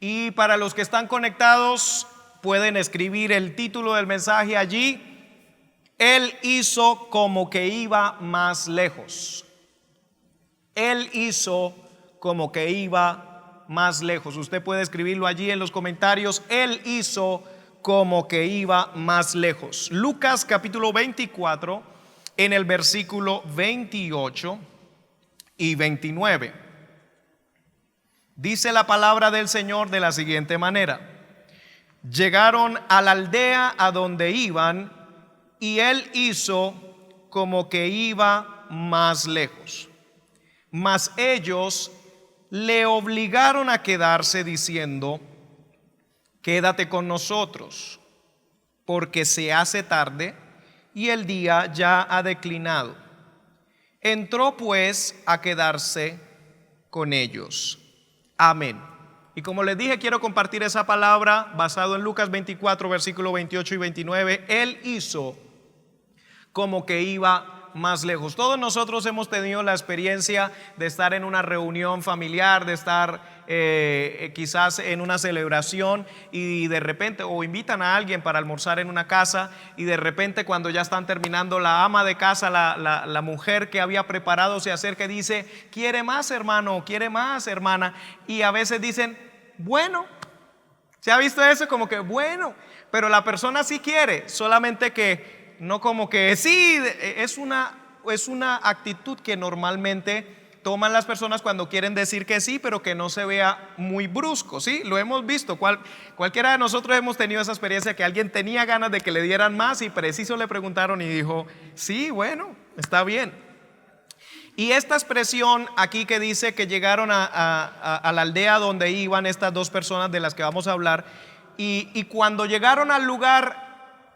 Y para los que están conectados, pueden escribir el título del mensaje allí: Él hizo como que iba más lejos. Él hizo como que iba más lejos. Usted puede escribirlo allí en los comentarios: Él hizo como que iba más lejos. Lucas capítulo 24, en el versículo 28 y 29. Dice la palabra del Señor de la siguiente manera: llegaron a la aldea a donde iban, y él hizo como que iba más lejos. Mas ellos le obligaron a quedarse, diciendo: quédate con nosotros, porque se hace tarde y el día ya ha declinado. Entró pues a quedarse con ellos. Amén. Y como les dije, quiero compartir esa palabra basado en Lucas 24, versículo 28 y 29. Él hizo como que iba más lejos. Todos nosotros hemos tenido la experiencia de estar en una reunión familiar, de estar quizás en una celebración, y de repente, o invitan a alguien para almorzar en una casa, y de repente cuando ya están terminando, la ama de casa, la mujer que había preparado, se acerca y dice: ¿quiere más, hermano? ¿Quiere más, hermana? Y a veces dicen: bueno. ¿Se ha visto eso? Como que bueno, pero la persona sí quiere, solamente que no como que sí. Es una actitud que normalmente toman las personas cuando quieren decir que sí, pero que no se vea muy brusco, ¿sí? Lo hemos visto. Cualquiera de nosotros hemos tenido esa experiencia, que alguien tenía ganas de que le dieran más y preciso le preguntaron y dijo: sí, bueno, está bien. Y esta expresión aquí que dice que llegaron a la aldea donde iban estas dos personas de las que vamos a hablar, y cuando llegaron al lugar,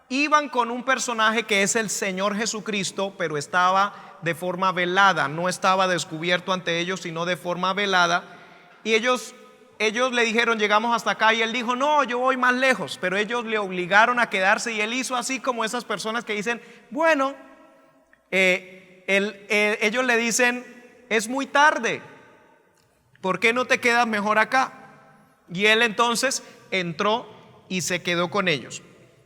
iban con un personaje que es el Señor Jesucristo, pero estaba de forma velada, no estaba descubierto ante ellos, sino de forma velada. Y ellos le dijeron: llegamos hasta acá, y él dijo: no, yo voy más lejos. Pero ellos le obligaron a quedarse, y él hizo así como esas personas que dicen: bueno, ellos le dicen: es muy tarde, ¿por qué no te quedas mejor acá? Y él entonces entró y se quedó con ellos.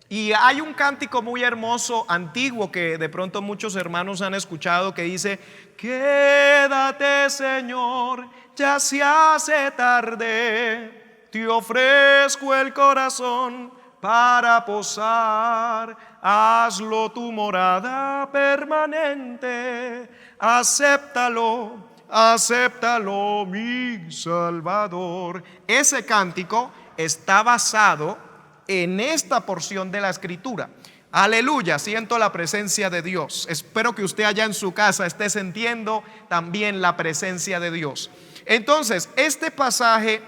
Y hay un cántico muy hermoso, antiguo, que de pronto muchos hermanos han escuchado, que dice: quédate, Señor, ya se hace tarde, te ofrezco el corazón para posar, hazlo tu morada permanente, acéptalo, acéptalo, mi Salvador. Ese cántico está basado en esta porción de la escritura. Aleluya, siento la presencia de Dios. Espero que usted allá en su casa esté sintiendo también la presencia de Dios. Entonces, este pasaje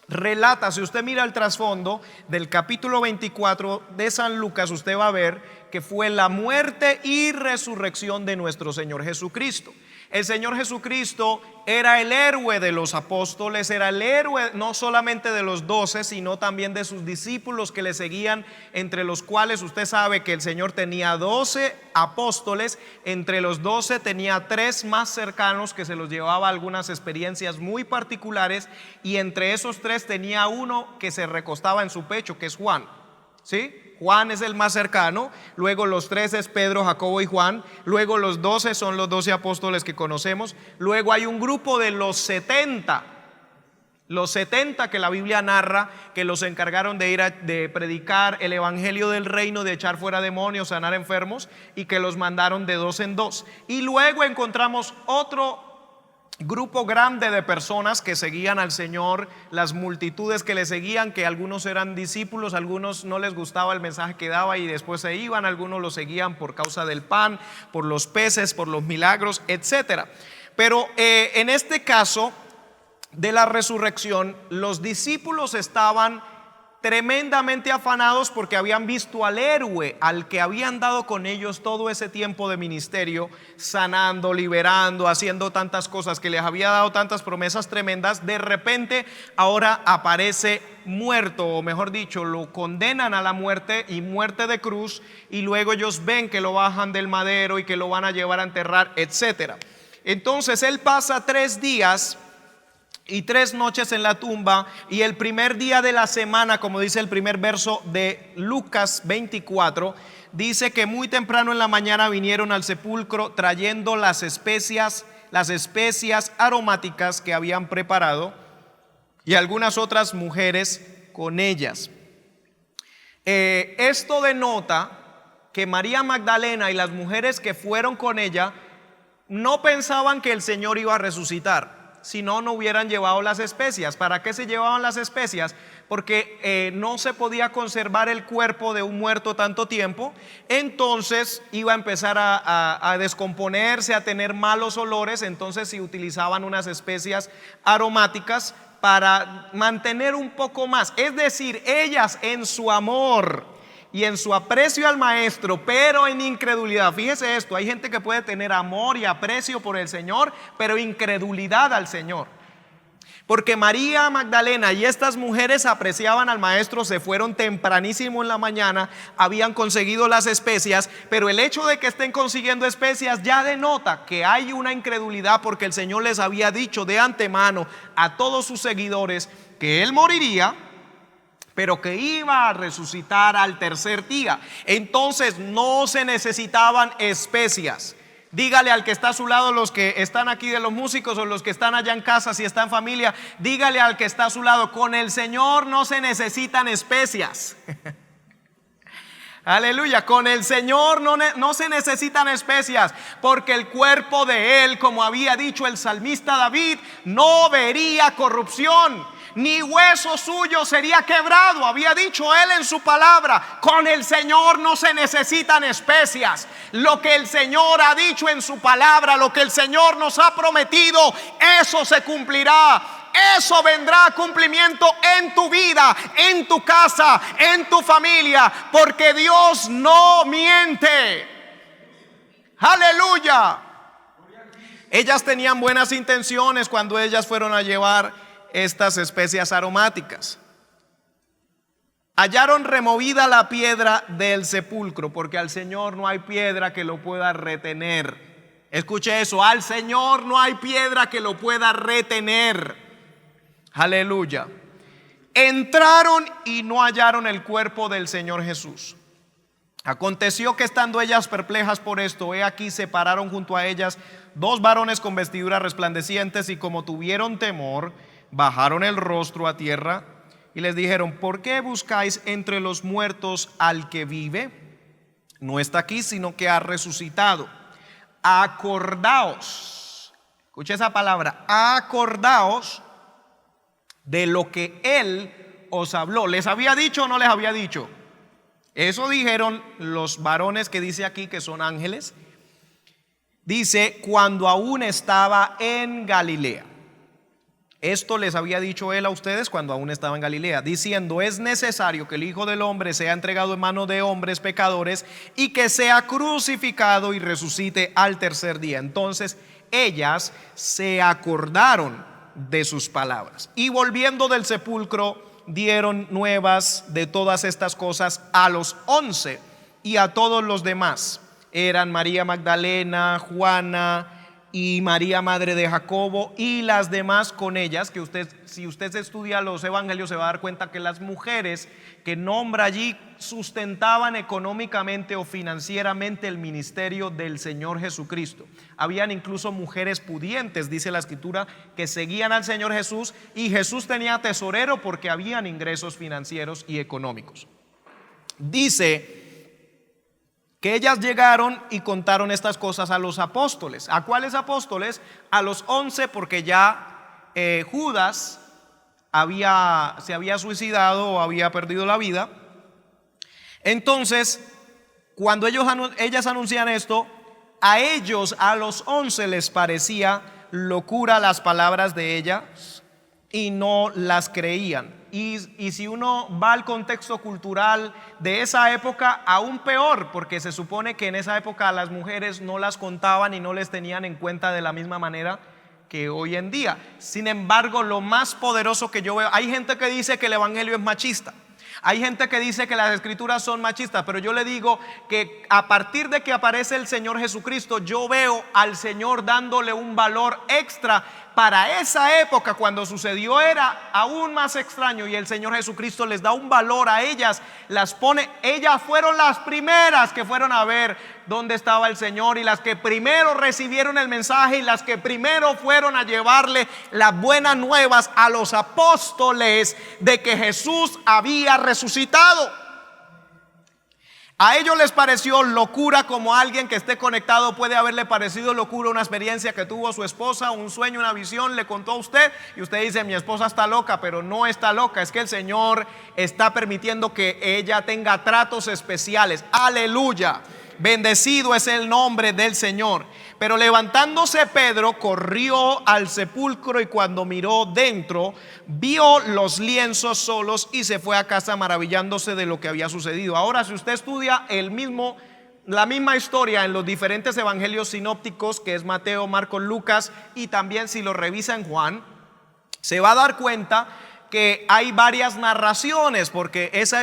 relata, si usted mira el trasfondo del capítulo 24 de San Lucas, usted va a ver que fue la muerte y resurrección de nuestro Señor Jesucristo. El Señor Jesucristo era el héroe de los apóstoles, era el héroe no solamente de los 12, sino también de sus discípulos que le seguían, entre los cuales usted sabe que el Señor tenía 12 apóstoles. Entre los 12 tenía 3 más cercanos, que se los llevaba a algunas experiencias muy particulares, y entre esos 3 tenía uno que se recostaba en su pecho, que es Juan, ¿sí? Juan es el más cercano. Luego los 3 es Pedro, Jacobo y Juan. Luego los 12 son los 12 apóstoles que conocemos. Luego hay un grupo de los 70 que la Biblia narra, que los encargaron de ir de predicar el evangelio del reino, de echar fuera demonios, sanar enfermos, y que los mandaron de 2 en 2. Y luego encontramos otro grupo grande de personas que seguían al Señor, las multitudes que le seguían, que algunos eran discípulos, algunos no les gustaba el mensaje que daba y después se iban, algunos lo seguían por causa del pan, por los peces, por los milagros, etcétera. Pero en este caso de la resurrección, los discípulos estaban tremendamente afanados porque habían visto al héroe, al que habían dado con ellos todo ese tiempo de ministerio, sanando, liberando, haciendo tantas cosas, que les había dado tantas promesas tremendas. De repente ahora aparece muerto, o mejor dicho, lo condenan a la muerte, y muerte de cruz, y luego ellos ven que lo bajan del madero y que lo van a llevar a enterrar, etcétera. Entonces él pasa 3 días y 3 noches en la tumba, y el primer día de la semana, como dice el primer verso de Lucas 24, dice que muy temprano en la mañana vinieron al sepulcro trayendo las especias aromáticas que habían preparado, y algunas otras mujeres con ellas. Esto denota que María Magdalena y las mujeres que fueron con ella no pensaban que el Señor iba a resucitar, si no, no hubieran llevado las especias. ¿Para qué se llevaban las especias? Porque no se podía conservar el cuerpo de un muerto tanto tiempo, entonces iba a empezar a descomponerse, a tener malos olores. Entonces se utilizaban unas especias aromáticas para mantener un poco más. Es decir, ellas en su amor y en su aprecio al maestro, pero en incredulidad. Fíjese esto, hay gente que puede tener amor y aprecio por el Señor, pero incredulidad al Señor. Porque María Magdalena y estas mujeres apreciaban al maestro, se fueron tempranísimo en la mañana, habían conseguido las especias, pero el hecho de que estén consiguiendo especias ya denota que hay una incredulidad, porque el Señor les había dicho de antemano a todos sus seguidores que Él moriría, pero que iba a resucitar al tercer día. Entonces no se necesitaban especias. Dígale al que está a su lado, los que están aquí de los músicos o los que están allá en casa, si está en familia, dígale al que está a su lado: con el Señor no se necesitan especias. Aleluya, con el Señor no se necesitan especias, porque el cuerpo de Él, como había dicho el salmista David, no vería corrupción, ni hueso suyo sería quebrado. Había dicho Él en su palabra: con el Señor no se necesitan especias. Lo que el Señor ha dicho en su palabra, lo que el Señor nos ha prometido, eso se cumplirá. Eso vendrá a cumplimiento en tu vida, en tu casa, en tu familia, porque Dios no miente. Aleluya. Ellas tenían buenas intenciones cuando ellas fueron a llevar estas especias aromáticas. Hallaron removida la piedra del sepulcro, porque al Señor no hay piedra que lo pueda retener. Escuche eso: al Señor no hay piedra que lo pueda retener. Aleluya. Entraron y no hallaron el cuerpo del Señor Jesús. Aconteció que, estando ellas perplejas por esto, he aquí se pararon junto a ellas 2 varones con vestiduras resplandecientes, y como tuvieron temor, bajaron el rostro a tierra y les dijeron: ¿por qué buscáis entre los muertos al que vive? No está aquí, sino que ha resucitado. Acordaos, escuche esa palabra, acordaos de lo que Él os habló. ¿Les había dicho o no les había dicho? Eso dijeron los varones que dice aquí que son ángeles. Dice: cuando aún estaba en Galilea. Esto les había dicho Él a ustedes cuando aún estaba en Galilea, diciendo: es necesario que el Hijo del Hombre sea entregado en manos de hombres pecadores, y que sea crucificado y resucite al tercer día. Entonces ellas se acordaron de sus palabras, y volviendo del sepulcro dieron nuevas de todas estas cosas a los 11 y a todos los demás. Eran María Magdalena, Juana y María madre de Jacobo, y las demás con ellas. Que si usted estudia los evangelios, se va a dar cuenta que las mujeres que nombra allí sustentaban económicamente o financieramente el ministerio del Señor Jesucristo. Habían incluso mujeres pudientes, dice la escritura, que seguían al Señor Jesús, y Jesús tenía tesorero porque habían ingresos financieros y económicos. Dice que ellas llegaron y contaron estas cosas a los apóstoles. ¿A cuáles apóstoles? A los 11, porque ya Judas se había suicidado o había perdido la vida. Entonces, cuando ellas anuncian esto, a ellos, a los 11, les parecía locura las palabras de ellas y no las creían. Y si uno va al contexto cultural de esa época, aún peor, porque se supone que en esa época a las mujeres no las contaban y no les tenían en cuenta de la misma manera que hoy en día. Sin embargo, lo más poderoso que yo veo, hay gente que dice que el evangelio es machista, hay gente que dice que las escrituras son machistas, pero yo le digo que a partir de que aparece el Señor Jesucristo, yo veo al Señor dándole un valor extra para esa época cuando sucedió era aún más extraño, y el Señor Jesucristo les da un valor a ellas, las pone, ellas fueron las primeras que fueron a ver dónde estaba el Señor, y las que primero recibieron el mensaje, y las que primero fueron a llevarle las buenas nuevas a los apóstoles de que Jesús había resucitado. A ellos les pareció locura, como a alguien que esté conectado puede haberle parecido locura una experiencia que tuvo su esposa, un sueño, una visión, le contó a usted y usted dice: mi esposa está loca. Pero no está loca, es que el Señor está permitiendo que ella tenga tratos especiales. Aleluya, bendecido es el nombre del Señor. Pero levantándose Pedro, corrió al sepulcro, y cuando miró dentro, vio los lienzos solos y se fue a casa maravillándose de lo que había sucedido. Ahora, si usted estudia la misma historia en los diferentes evangelios sinópticos, que es Mateo, Marcos, Lucas, y también si lo revisa en Juan, se va a dar cuenta que hay varias narraciones, porque esa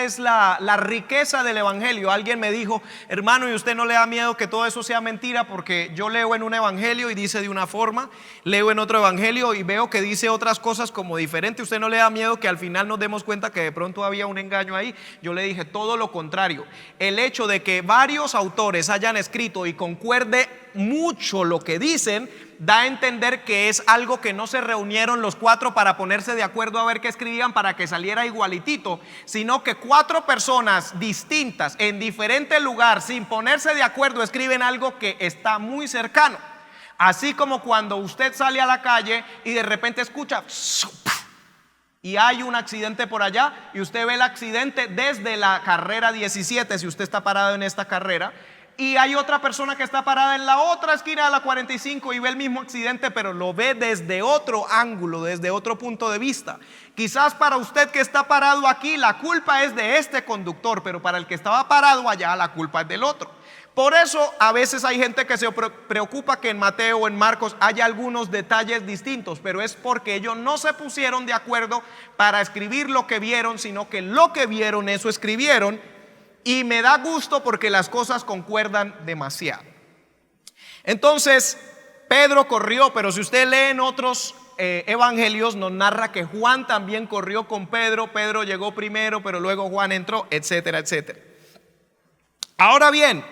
es la riqueza del evangelio. Alguien me dijo: hermano, ¿y usted no le da miedo que todo eso sea mentira? Porque yo leo en un evangelio y dice de una forma, leo en otro evangelio y veo que dice otras cosas como diferente. ¿Usted no le da miedo que al final nos demos cuenta que de pronto había un engaño ahí? Yo le dije todo lo contrario. El hecho de que varios autores hayan escrito y concuerde mucho lo que dicen da a entender que es algo que no se reunieron los cuatro para ponerse de acuerdo a ver qué escribían para que saliera igualitito, sino que cuatro personas distintas en diferente lugar, sin ponerse de acuerdo, escriben algo que está muy cercano. Así como cuando usted sale a la calle y de repente escucha y hay un accidente por allá, y usted ve el accidente desde la carrera 17, si usted está parado en esta carrera, y hay otra persona que está parada en la otra esquina de la 45 y ve el mismo accidente, pero lo ve desde otro ángulo, desde otro punto de vista. Quizás para usted que está parado aquí, la culpa es de este conductor, pero para el que estaba parado allá, la culpa es del otro. Por eso a veces hay gente que se preocupa que en Mateo o en Marcos haya algunos detalles distintos, pero es porque ellos no se pusieron de acuerdo para escribir lo que vieron, sino que lo que vieron, eso escribieron. Y me da gusto porque las cosas concuerdan demasiado. Entonces Pedro corrió, pero si usted lee en otros evangelios, nos narra que Juan también corrió con Pedro. Pedro llegó primero, pero luego Juan entró, etcétera, etcétera. Ahora bien,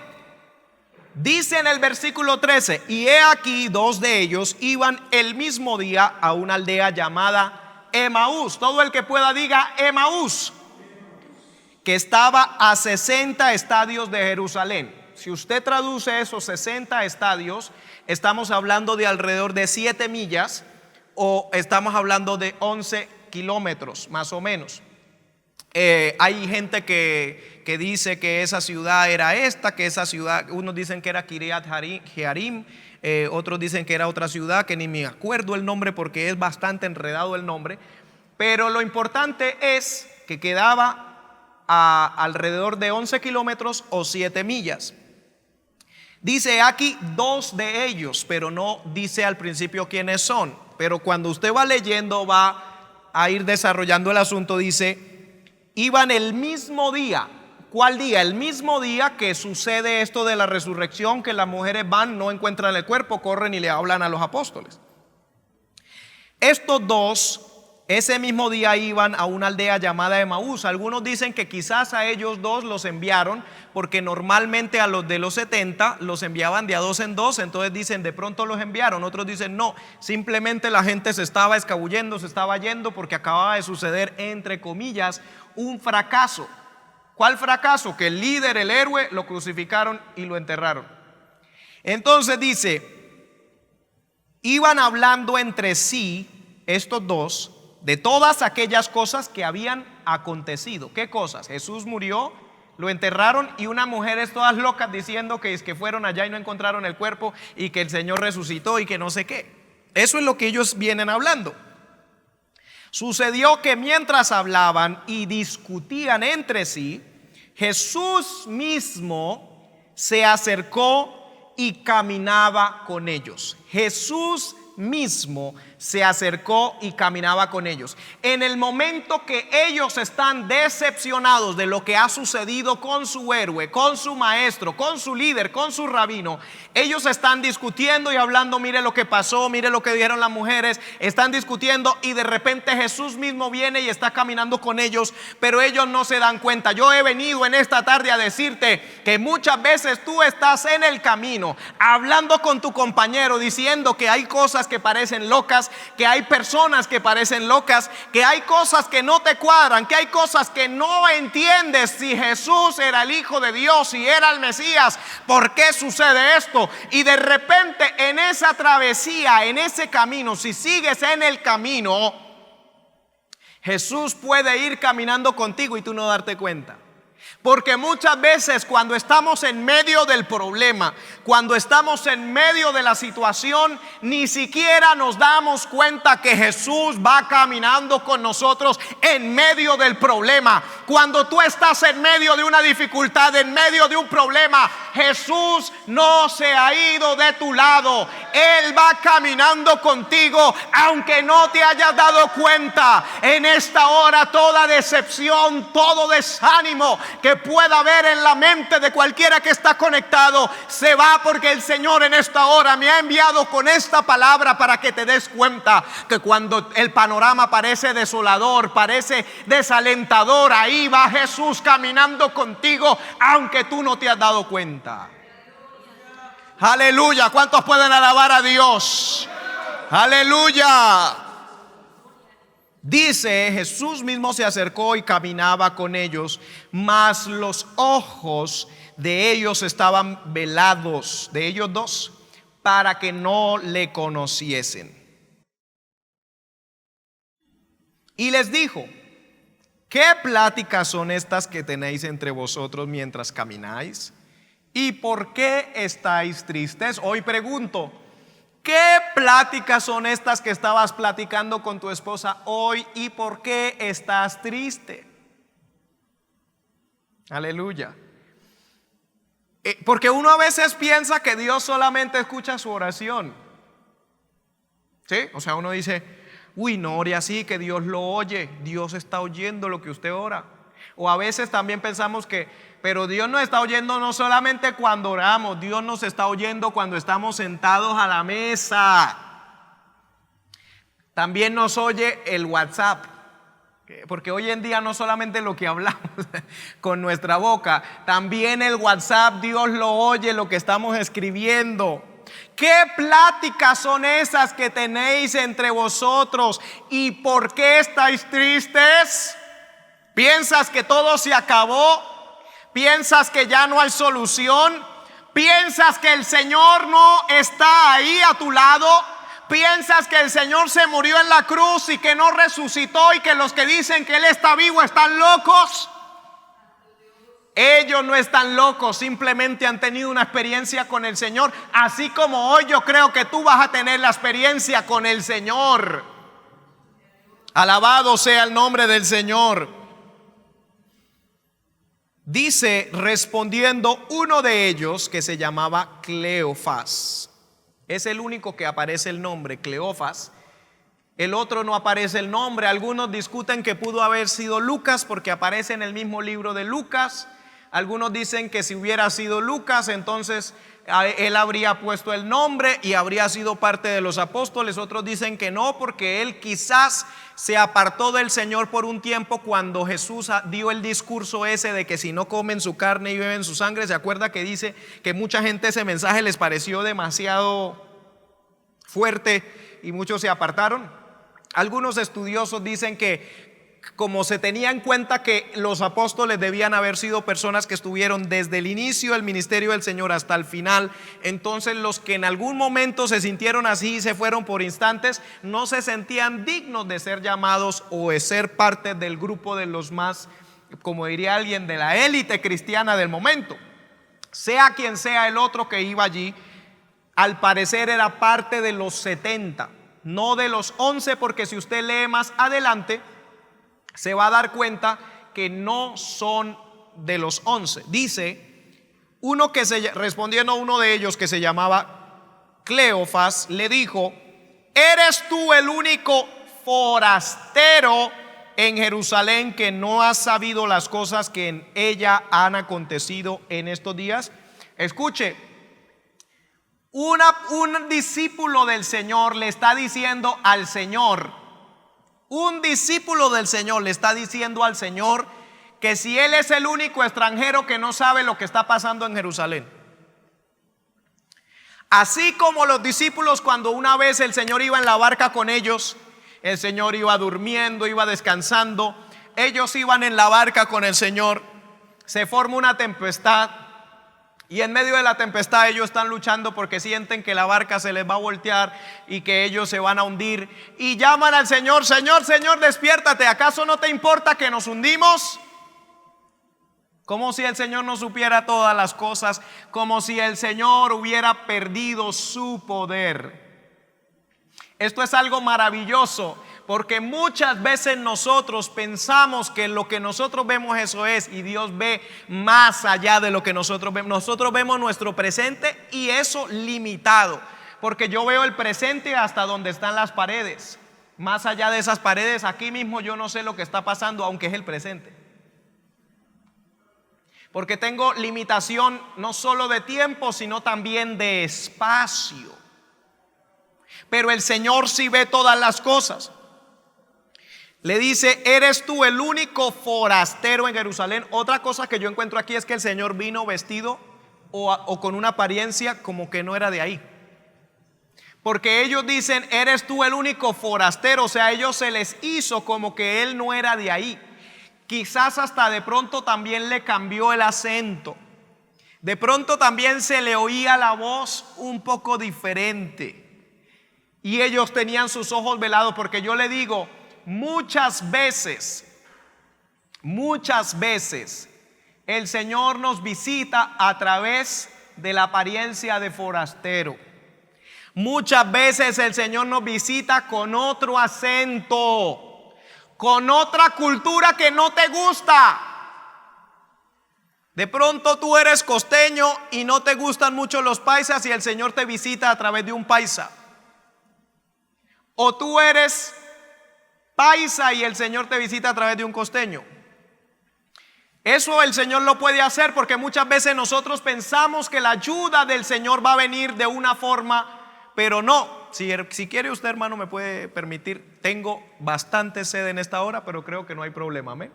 dice en el versículo 13: y he aquí, dos de ellos iban el mismo día a una aldea llamada Emaús. Todo el que pueda diga Emaús, que estaba a 60 estadios de Jerusalén. Si usted traduce esos 60 estadios, estamos hablando de alrededor de 7 millas, o estamos hablando de 11 kilómetros más o menos. Hay gente que dice que esa ciudad era esta, que esa ciudad, unos dicen que era Kiriat Jearim, otros dicen que era otra ciudad que ni me acuerdo el nombre porque es bastante enredado el nombre. Pero lo importante es que quedaba a alrededor de 11 kilómetros o 7 millas. Dice aquí dos de ellos, pero no dice al principio quiénes son. Pero cuando usted va leyendo, va a ir desarrollando el asunto. Dice: iban el mismo día. ¿Cuál día? El mismo día que sucede esto de la resurrección, que las mujeres van, no encuentran el cuerpo, corren y le hablan a los apóstoles. Estos dos, ese mismo día iban a una aldea llamada Emaús. Algunos dicen que quizás a ellos dos los enviaron, porque normalmente a los de los 70 los enviaban de a dos en dos. Entonces dicen: de pronto los enviaron. Otros dicen: no, simplemente la gente se estaba escabullendo, se estaba yendo, porque acababa de suceder, entre comillas, un fracaso. ¿Cuál fracaso? Que el líder, el héroe, lo crucificaron y lo enterraron. Entonces dice: iban hablando entre sí estos dos de todas aquellas cosas que habían acontecido. ¿Qué cosas? Jesús murió, lo enterraron, y unas mujeres todas locas diciendo que es que fueron allá y no encontraron el cuerpo, y que el Señor resucitó y que no sé qué. Eso es lo que ellos vienen hablando. Sucedió que mientras hablaban y discutían entre sí, Jesús mismo se acercó y caminaba con ellos. Jesús mismo se acercó y caminaba con ellos. En el momento que ellos están decepcionados de lo que ha sucedido con su héroe, con su maestro, con su líder, con su rabino, ellos están discutiendo y hablando, mire lo que pasó, mire lo que dijeron las mujeres, están discutiendo y de repente Jesús mismo viene y está caminando con ellos, pero ellos no se dan cuenta. Yo he venido en esta tarde a decirte que muchas veces tú estás en el camino, hablando con tu compañero, diciendo que hay cosas que parecen locas, que hay personas que parecen locas, que hay cosas que no te cuadran, que hay cosas que no entiendes. Si Jesús era el Hijo de Dios y era el Mesías, ¿por qué sucede esto? Y de repente en esa travesía, en ese camino, si sigues en el camino, Jesús puede ir caminando contigo y tú no darte cuenta. Porque muchas veces cuando estamos en medio del problema, cuando estamos en medio de la situación, ni siquiera nos damos cuenta que Jesús va caminando con nosotros en medio del problema. Cuando tú estás en medio de una dificultad, en medio de un problema, Jesús no se ha ido de tu lado. Él va caminando contigo, aunque no te hayas dado cuenta. En esta hora toda decepción, todo desánimo que pueda haber en la mente de cualquiera que está conectado, se va, porque el Señor en esta hora me ha enviado con esta palabra para que te des cuenta que cuando el panorama parece desolador, parece desalentador, ahí va Jesús caminando contigo, aunque tú no te has dado cuenta. Aleluya. ¿Cuántos pueden alabar a Dios? Aleluya. Dice, Jesús mismo se acercó y caminaba con ellos, mas los ojos de ellos estaban velados, de ellos dos, para que no le conociesen. Y les dijo: ¿qué pláticas son estas que tenéis entre vosotros mientras camináis? ¿Y por qué estáis tristes? Hoy pregunto, ¿qué pláticas son estas que estabas platicando con tu esposa hoy y por qué estás triste? Aleluya. Porque uno a veces piensa que Dios solamente escucha su oración. ¿Sí? O sea, uno dice, uy, no ore así, que Dios lo oye. Dios está oyendo lo que usted ora. O a veces también pensamos que, pero Dios nos está oyendo no solamente cuando oramos, Dios nos está oyendo cuando estamos sentados a la mesa. También nos oye el WhatsApp, porque hoy en día no solamente lo que hablamos con nuestra boca, también el WhatsApp Dios lo oye, lo que estamos escribiendo. ¿Qué pláticas son esas que tenéis entre vosotros y por qué estáis tristes? ¿Piensas que todo se acabó? ¿Piensas que ya no hay solución? ¿Piensas que el Señor no está ahí a tu lado? ¿Piensas que el Señor se murió en la cruz y que no resucitó y que los que dicen que Él está vivo están locos? Ellos no están locos, simplemente han tenido una experiencia con el Señor, así como hoy yo creo que tú vas a tener la experiencia con el Señor. Alabado sea el nombre del Señor. Dice, respondiendo uno de ellos, que se llamaba Cleofás. Es el único que aparece el nombre, Cleofás. El otro no aparece el nombre. Algunos discuten que pudo haber sido Lucas porque aparece en el mismo libro de Lucas. Algunos dicen que si hubiera sido Lucas, entonces él habría puesto el nombre y habría sido parte de los apóstoles. Otros dicen que no, porque él quizás se apartó del Señor por un tiempo cuando Jesús dio el discurso ese de que si no comen su carne y beben su sangre. ¿Se acuerda que dice que mucha gente ese mensaje les pareció demasiado fuerte y muchos se apartaron? Algunos estudiosos dicen que como se tenía en cuenta que los apóstoles debían haber sido personas que estuvieron desde el inicio del ministerio del Señor hasta el final, entonces los que en algún momento se sintieron así y se fueron por instantes, no se sentían dignos de ser llamados o de ser parte del grupo de los más, como diría alguien, de la élite cristiana del momento. Sea quien sea el otro que iba allí, al parecer era parte de los 70, no de los 11, porque si usted lee más adelante se va a dar cuenta que no son de los 11. Dice, respondiendo a uno de ellos que se llamaba Cleofás, le dijo: ¿eres tú el único forastero en Jerusalén que no has sabido las cosas que en ella han acontecido en estos días? Escuche, un discípulo del Señor le está diciendo al Señor, un discípulo del Señor le está diciendo al Señor que si él es el único extranjero que no sabe lo que está pasando en Jerusalén. Así como los discípulos, cuando una vez el Señor iba en la barca con ellos, el Señor iba durmiendo, iba descansando, ellos iban en la barca con el Señor, se forma una tempestad y en medio de la tempestad ellos están luchando porque sienten que la barca se les va a voltear y que ellos se van a hundir, y llaman al Señor: Señor, Señor, despiértate, ¿acaso no te importa que nos hundimos? Como si el Señor no supiera todas las cosas, como si el Señor hubiera perdido su poder. Esto es algo maravilloso, porque muchas veces nosotros pensamos que lo que nosotros vemos eso es, y Dios ve más allá de lo que nosotros vemos. Nosotros vemos nuestro presente y eso limitado, porque yo veo el presente hasta donde están las paredes. Más allá de esas paredes, aquí mismo yo no sé lo que está pasando, aunque es el presente. Porque tengo limitación no solo de tiempo, sino también de espacio. Pero el Señor sí ve todas las cosas. Le dice: ¿eres tú el único forastero en Jerusalén? Otra cosa que yo encuentro aquí es que el Señor vino vestido o con una apariencia como que no era de ahí. Porque ellos dicen: eres tú el único forastero. O sea, a ellos se les hizo como que él no era de ahí. Quizás hasta de pronto también le cambió el acento. De pronto también se le oía la voz un poco diferente. Y ellos tenían sus ojos velados, porque yo le digo, muchas veces el Señor nos visita a través de la apariencia de forastero. Muchas veces el Señor nos visita con otro acento, con otra cultura que no te gusta. De pronto tú eres costeño y no te gustan mucho los paisas y el Señor te visita a través de un paisa. O tú eres paisa y el Señor te visita a través de un costeño. Eso el Señor lo puede hacer, porque muchas veces nosotros pensamos que la ayuda del Señor va a venir de una forma, pero no. Si quiere usted, hermano, me puede permitir. Tengo bastante sed en esta hora, pero creo que no hay problema. Amén.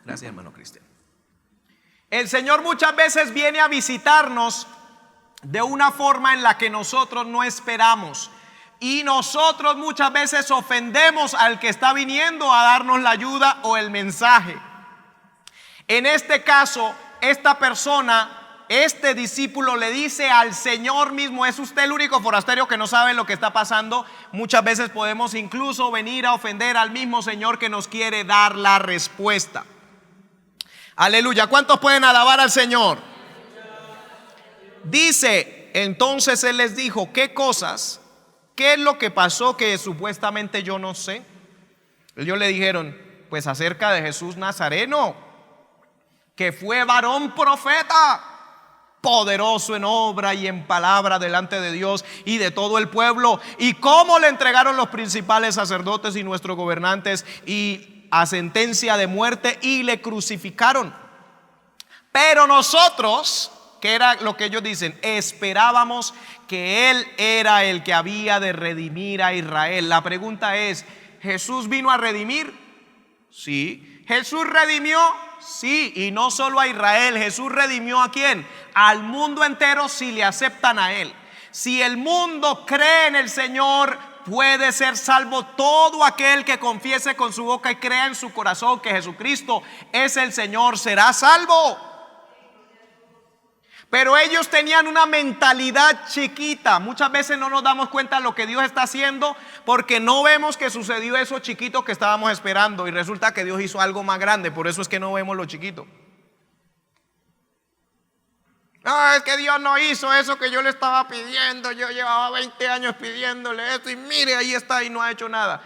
Gracias, hermano Cristian. El Señor muchas veces viene a visitarnos de una forma en la que nosotros no esperamos, y nosotros muchas veces ofendemos al que está viniendo a darnos la ayuda o el mensaje. En este caso, esta persona, este discípulo, le dice al Señor mismo: ¿es usted el único forastero que no sabe lo que está pasando? Muchas veces podemos incluso venir a ofender al mismo Señor que nos quiere dar la respuesta. Aleluya. ¿Cuántos pueden alabar al Señor? Dice, entonces Él les dijo: ¿qué cosas? ¿Qué es lo que pasó que supuestamente yo no sé? Ellos le dijeron: pues acerca de Jesús Nazareno, que fue varón profeta, poderoso en obra y en palabra delante de Dios y de todo el pueblo, y cómo le entregaron los principales sacerdotes y nuestros gobernantes y a sentencia de muerte, y le crucificaron. Pero nosotros, que era lo que ellos dicen, esperábamos que Él era el que había de redimir a Israel. La pregunta es: ¿Jesús vino a redimir? Sí. ¿Jesús redimió? Sí. Y no solo a Israel. ¿Jesús redimió a quién? Al mundo entero, si le aceptan a Él. Si el mundo cree en el Señor, puede ser salvo todo aquel que confiese con su boca y crea en su corazón que Jesucristo es el Señor, será salvo. Pero ellos tenían una mentalidad chiquita. Muchas veces no nos damos cuenta de lo que Dios está haciendo, porque no vemos que sucedió eso chiquito que estábamos esperando, y resulta que Dios hizo algo más grande. Por eso es que no vemos lo chiquito. No, es que Dios no hizo eso que yo le estaba pidiendo. Yo llevaba 20 años pidiéndole esto y mire, ahí está, y no ha hecho nada.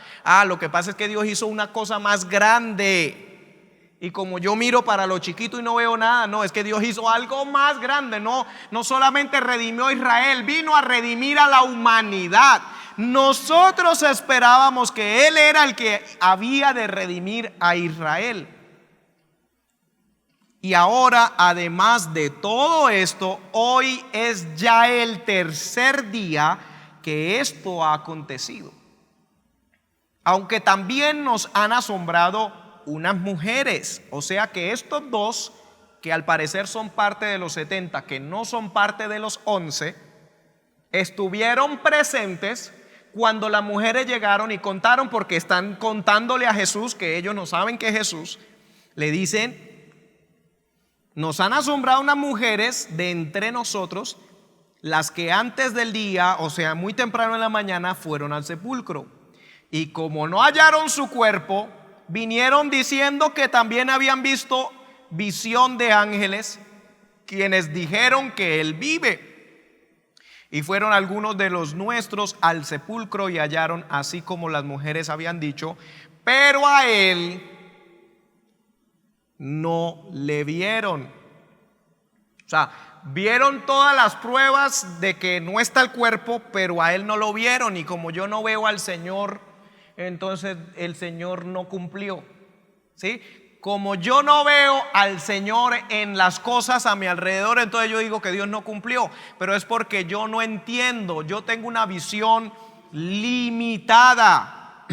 Lo que pasa es que Dios hizo una cosa más grande. Y como yo miro para lo chiquito y no veo nada, no, es que Dios hizo algo más grande. No solamente redimió a Israel, vino a redimir a la humanidad. Nosotros esperábamos que Él era el que había de redimir a Israel. Y ahora, además de todo esto, hoy es ya el tercer día que esto ha acontecido. Aunque también nos han asombrado unas mujeres. O sea que estos dos, que al parecer son parte de los 70, que no son parte de los 11, estuvieron presentes cuando las mujeres llegaron y contaron, porque están contándole a Jesús, que ellos no saben que es Jesús. Le dicen: nos han asombrado unas mujeres de entre nosotros, las que antes del día, o sea, muy temprano en la mañana, fueron al sepulcro. Y como no hallaron su cuerpo, vinieron diciendo que también habían visto visión de ángeles, quienes dijeron que Él vive. Y fueron algunos de los nuestros al sepulcro y hallaron así como las mujeres habían dicho, pero a Él no le vieron. O sea, vieron todas las pruebas de que no está el cuerpo, pero a Él no lo vieron. Y como yo no veo al Señor, entonces el Señor no cumplió. ¿Sí? Como yo no veo al Señor en las cosas a mi alrededor, entonces yo digo que Dios no cumplió. Pero es porque yo no entiendo, yo tengo una visión limitada.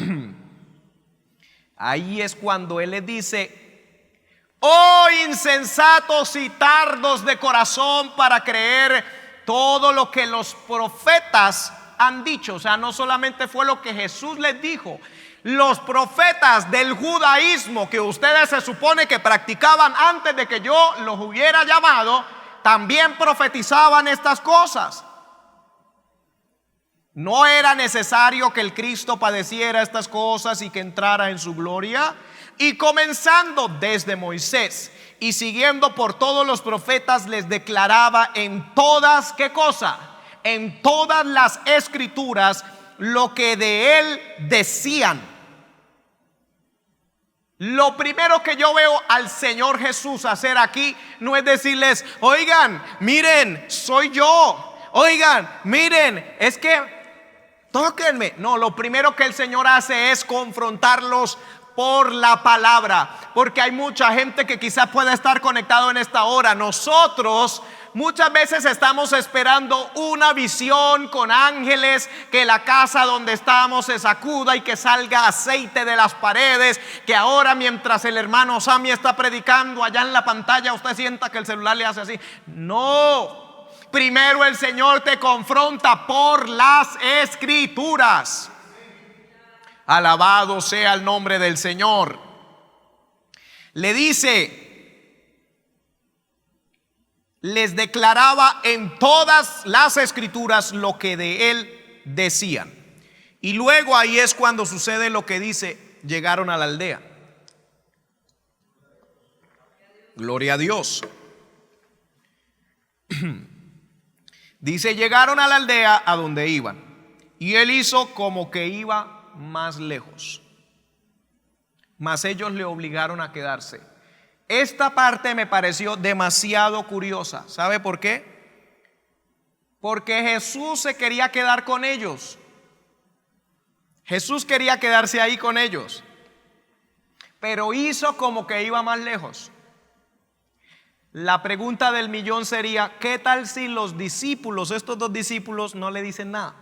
Ahí es cuando Él les dice: oh insensatos y tardos de corazón para creer todo lo que los profetas han dicho. O sea, no solamente fue lo que Jesús les dijo. Los profetas del judaísmo que ustedes se supone que practicaban antes de que yo los hubiera llamado, también profetizaban estas cosas. No era necesario que el Cristo padeciera estas cosas y que entrara en su gloria. Y comenzando desde Moisés y siguiendo por todos los profetas, les declaraba en todas, ¿qué cosa? En todas las escrituras lo que de Él decían. Lo primero que yo veo al Señor Jesús hacer aquí no es decirles: oigan, miren, soy yo. Oigan, miren, es que tóquenme. No, lo primero que el Señor hace es confrontarlos por la palabra, porque hay mucha gente que quizás pueda estar conectado en esta hora. Nosotros muchas veces estamos esperando una visión con ángeles, que la casa donde estamos se sacuda y que salga aceite de las paredes, que ahora mientras el hermano Sammy está predicando allá en la pantalla usted sienta que el celular le hace así. No, primero el Señor te confronta por las escrituras. Alabado sea el nombre del Señor. Le dice: les declaraba en todas las escrituras lo que de Él decían. Y luego ahí es cuando sucede lo que dice: llegaron a la aldea. Gloria a Dios. Dice: llegaron a la aldea a donde iban, y Él hizo como que iba más lejos, mas ellos le obligaron a quedarse. Esta parte me pareció demasiado curiosa. ¿Sabe por qué? Porque Jesús se quería quedar con ellos. Jesús quería quedarse ahí con ellos, pero hizo como que iba más lejos. La pregunta del millón sería: ¿qué tal si los discípulos, estos dos discípulos, no le dicen nada?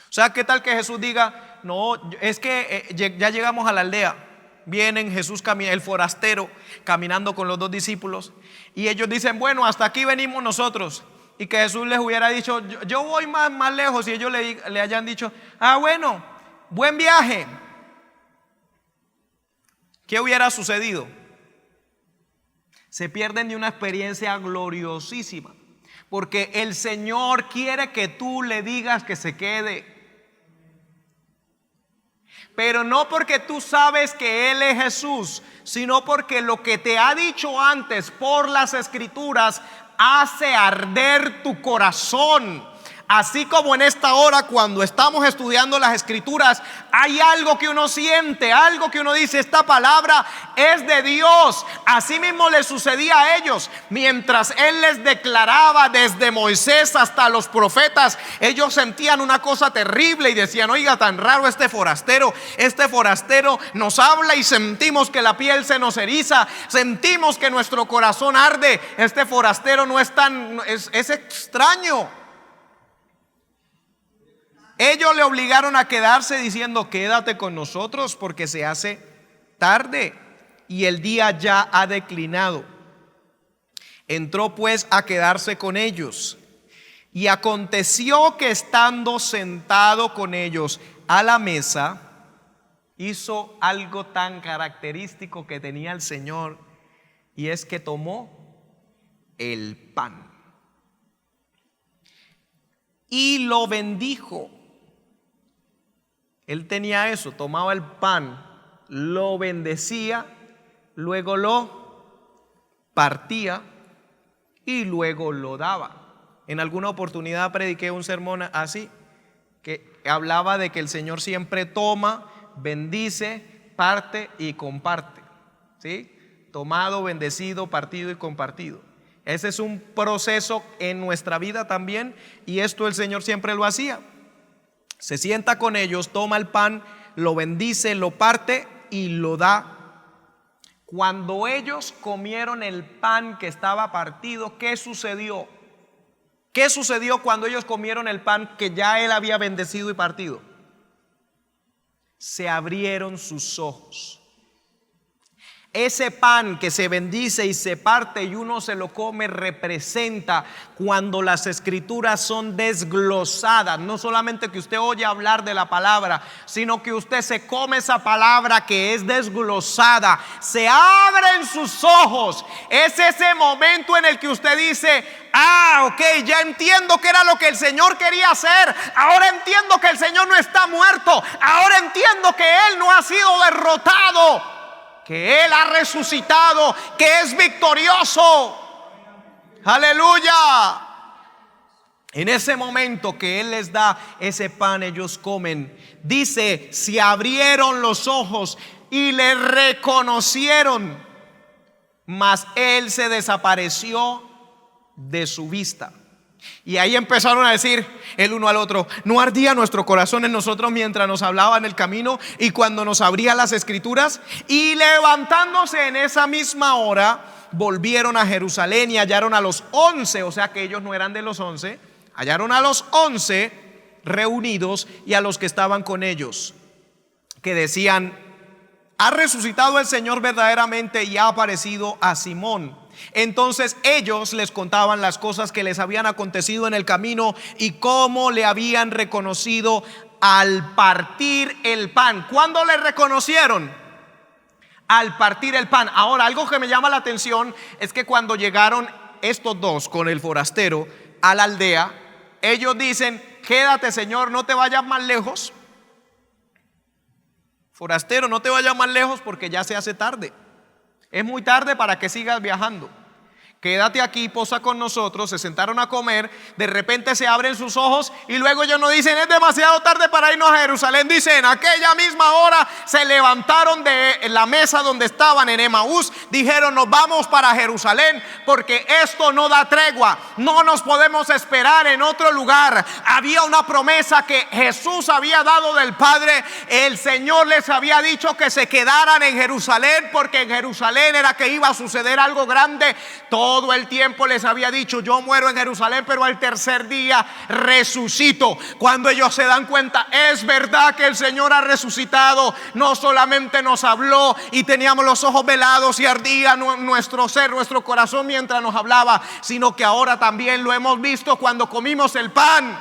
O sea, ¿qué tal que Jesús diga: no, es que ya llegamos a la aldea? Vienen Jesús, el forastero, caminando con los dos discípulos, y ellos dicen: bueno, hasta aquí venimos nosotros. Y que Jesús les hubiera dicho: yo voy más lejos, y ellos le hayan dicho: ah, bueno, buen viaje. ¿Qué hubiera sucedido? Se pierden de una experiencia gloriosísima, porque el Señor quiere que tú le digas que se quede. Pero no porque tú sabes que Él es Jesús, sino porque lo que te ha dicho antes por las escrituras hace arder tu corazón, Así como en esta hora, cuando estamos estudiando las Escrituras, hay algo que uno siente, algo que uno dice: esta palabra es de Dios. Así mismo le sucedía a ellos. Mientras Él les declaraba desde Moisés hasta los profetas, ellos sentían una cosa terrible y decían: oiga, tan raro este forastero nos habla y sentimos que la piel se nos eriza, sentimos que nuestro corazón arde. Este forastero no es tan, es extraño. Ellos le obligaron a quedarse diciendo: quédate con nosotros porque se hace tarde y el día ya ha declinado. Entró pues a quedarse con ellos. Y aconteció que estando sentado con ellos a la mesa, hizo algo tan característico que tenía el Señor, y es que tomó el pan y lo bendijo. Él tenía eso, tomaba el pan, lo bendecía, luego lo partía y luego lo daba. En alguna oportunidad prediqué un sermón así, que hablaba de que el Señor siempre toma, bendice, parte y comparte, ¿sí? Tomado, bendecido, partido y compartido. Ese es un proceso en nuestra vida también, y esto el Señor siempre lo hacía. Se sienta con ellos, toma el pan, lo bendice, lo parte y lo da. Cuando ellos comieron el pan que estaba partido, ¿qué sucedió? ¿Qué sucedió cuando ellos comieron el pan que ya Él había bendecido y partido? Se abrieron sus ojos. Ese pan que se bendice y se parte y uno se lo come representa cuando las Escrituras son desglosadas. No solamente que usted oye hablar de la palabra, sino que usted se come esa palabra que es desglosada. Se abren sus ojos. Es ese momento en el que usted dice: ah, ok, ya entiendo que era lo que el Señor quería hacer. Ahora entiendo que el Señor no está muerto. Ahora entiendo que Él no ha sido derrotado, que Él ha resucitado, que es victorioso. Aleluya. En ese momento que Él les da ese pan, ellos comen. Dice: se abrieron los ojos y le reconocieron, mas Él se desapareció de su vista. Y ahí empezaron a decir el uno al otro: ¿no ardía nuestro corazón en nosotros mientras nos hablaba en el camino y cuando nos abría las Escrituras? Y levantándose en esa misma hora, volvieron a Jerusalén y hallaron a los 11, o sea que ellos no eran de los 11, hallaron a los 11 reunidos y a los que estaban con ellos, que decían: ha resucitado el Señor verdaderamente y ha aparecido a Simón. Entonces ellos les contaban las cosas que les habían acontecido en el camino y cómo le habían reconocido al partir el pan. ¿Cuándo le reconocieron? Al partir el pan. Ahora, algo que me llama la atención es que cuando llegaron estos dos con el forastero a la aldea, ellos dicen: quédate, Señor, no te vayas más lejos. Forastero, no te vayas más lejos porque ya se hace tarde. Es muy tarde para que sigas viajando. Quédate aquí, posa con nosotros. Se sentaron a comer. De repente se abren sus ojos y luego ellos no dicen: es demasiado tarde para irnos a Jerusalén. Dicen: aquella misma hora se levantaron de la mesa donde estaban en Emaús. Dijeron: nos vamos para Jerusalén porque esto no da tregua. No nos podemos esperar en otro lugar. Había una promesa que Jesús había dado del Padre. El Señor les había dicho que se quedaran en Jerusalén porque en Jerusalén era que iba a suceder algo grande. Todo el tiempo les había dicho: yo muero en Jerusalén, pero al tercer día resucito. Cuando ellos se dan cuenta, es verdad que el Señor ha resucitado. No solamente nos habló y teníamos los ojos velados y ardía nuestro ser, nuestro corazón mientras nos hablaba, sino que ahora también lo hemos visto cuando comimos el pan.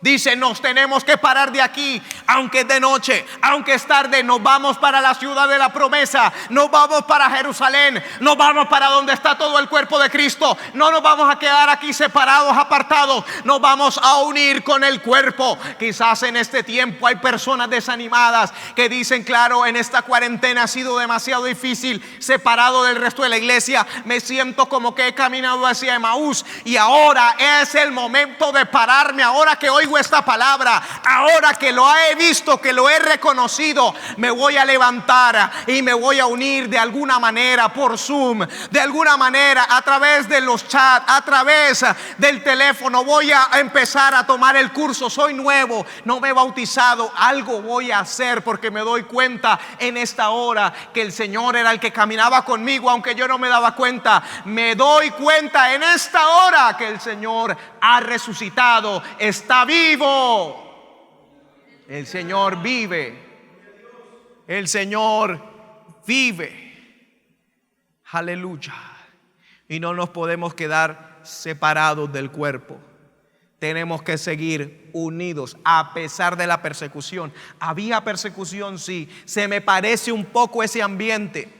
Dice, nos tenemos que parar de aquí, aunque es de noche, aunque es tarde, nos vamos para la ciudad de la promesa, nos vamos para Jerusalén, nos vamos para donde está todo el cuerpo de Cristo. No nos vamos a quedar aquí separados, apartados, nos vamos a unir con el cuerpo. Quizás en este tiempo hay personas desanimadas que dicen, claro, en esta cuarentena ha sido demasiado difícil, separado del resto de la iglesia, me siento como que he caminado hacia Emaús y ahora es el momento de pararme, ahora que oigo esta palabra, ahora que lo he visto, que lo he reconocido, me voy a levantar y me voy a unir de alguna manera por Zoom, de alguna manera a través de los chats, a través del teléfono. Voy a empezar a tomar el curso. Soy nuevo, no me he bautizado, algo voy a hacer, porque me doy cuenta en esta hora que el Señor era el que caminaba conmigo, aunque yo no me daba cuenta. Me doy cuenta en esta hora que el Señor ha resucitado, está vivo. El Señor vive. El Señor vive. Aleluya. Y no nos podemos quedar separados del cuerpo. Tenemos que seguir unidos a pesar de la persecución. Había persecución, sí. Se me parece un poco ese ambiente.